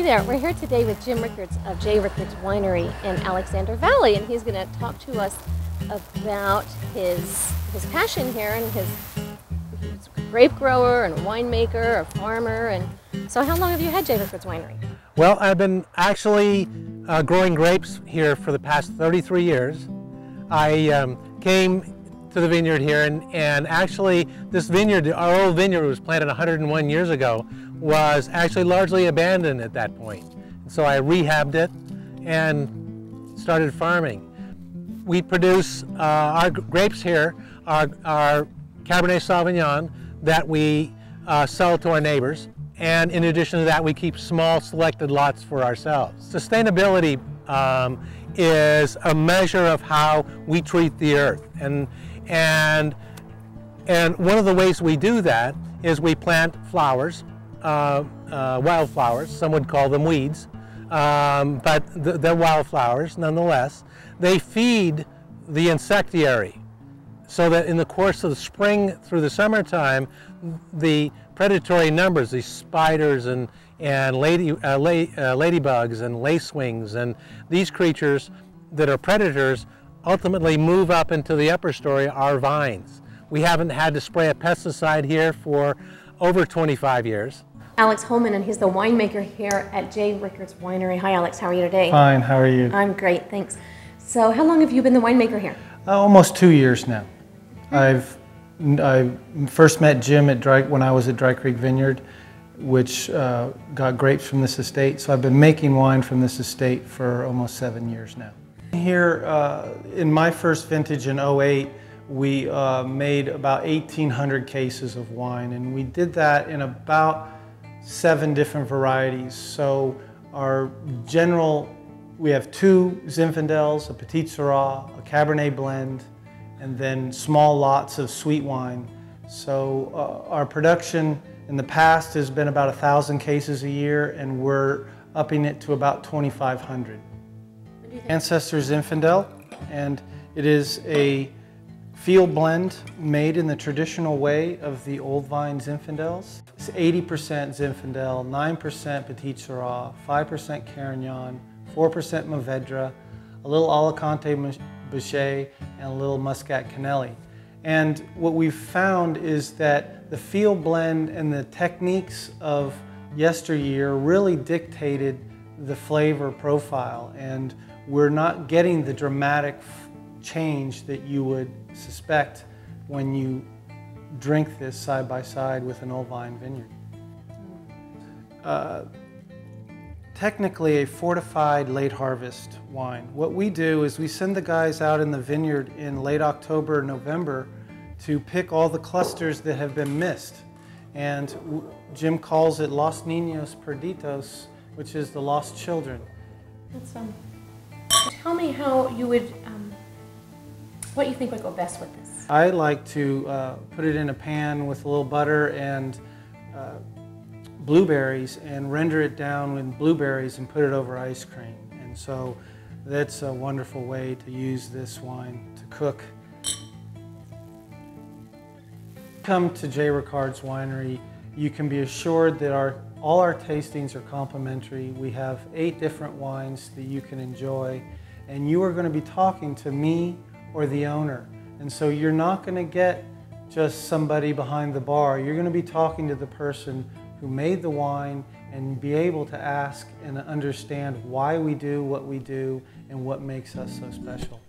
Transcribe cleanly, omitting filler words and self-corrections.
Hey there, we're here today with Jim Rickards of JRickards Winery in Alexander Valley, and he's going to talk to us about his passion here, and he's a grape grower and a winemaker, a farmer. And so how long have you had JRickards Winery? Well, I've been actually growing grapes here for the past 33 years. I came to the vineyard here, and actually this vineyard, our old vineyard, was planted 101 years ago, was actually largely abandoned at that point. So I rehabbed it and started farming. We produce our grapes here, our Cabernet Sauvignon, that we sell to our neighbors. And in addition to that, we keep small selected lots for ourselves. Sustainability is a measure of how we treat the earth. And one of the ways we do that is we plant flowers, wildflowers. Some would call them weeds, but they're wildflowers nonetheless. They feed the insectivary, so that in the course of the spring through the summertime, the predatory numbers, these spiders and ladybugs and lacewings and these creatures that are predators ultimately move up into the upper story, our vines. We haven't had to spray a pesticide here for over 25 years. Alex Holman, and he's the winemaker here at JRickards Winery. Hi Alex, how are you today? Fine, how are you? I'm great, thanks. So how long have you been the winemaker here? Almost 2 years now. I first met Jim when I was at Dry Creek Vineyard, which got grapes from this estate. So I've been making wine from this estate for almost 7 years now. Here in my first vintage in '08, we made about 1,800 cases of wine, and we did that in about 7 different varieties. So we have 2 Zinfandels, a Petit Syrah, a Cabernet blend, and then small lots of sweet wine. So our production in the past has been about 1,000 cases a year, and we're upping it to about 2,500. Ancestor Zinfandel, and it is a field blend made in the traditional way of the old vine Zinfandels. It's 80% Zinfandel, 9% Petit Syrah, 5% Carignan, 4% Mourvedre, a little Alicante Bouschet, and a little Muscat Canelli. And what we've found is that the field blend and the techniques of yesteryear really dictated the flavor profile, and we're not getting the dramatic change that you would suspect when you drink this side by side with an old vine vineyard. Technically a fortified late harvest wine. What we do is we send the guys out in the vineyard in late October, November to pick all the clusters that have been missed. And Jim calls it Los Niños Perdidos, which is the lost children. That's tell me how you would, what you think would go best with this. I like to put it in a pan with a little butter and blueberries and render it down with blueberries and put it over ice cream. And so that's a wonderful way to use this wine to cook. Come to JRickards Winery, you can be assured that all our tastings are complimentary. We have 8 different wines that you can enjoy, and you are going to be talking to me or the owner. And so you're not going to get just somebody behind the bar. You're going to be talking to the person who made the wine and be able to ask and understand why we do what we do and what makes us so special.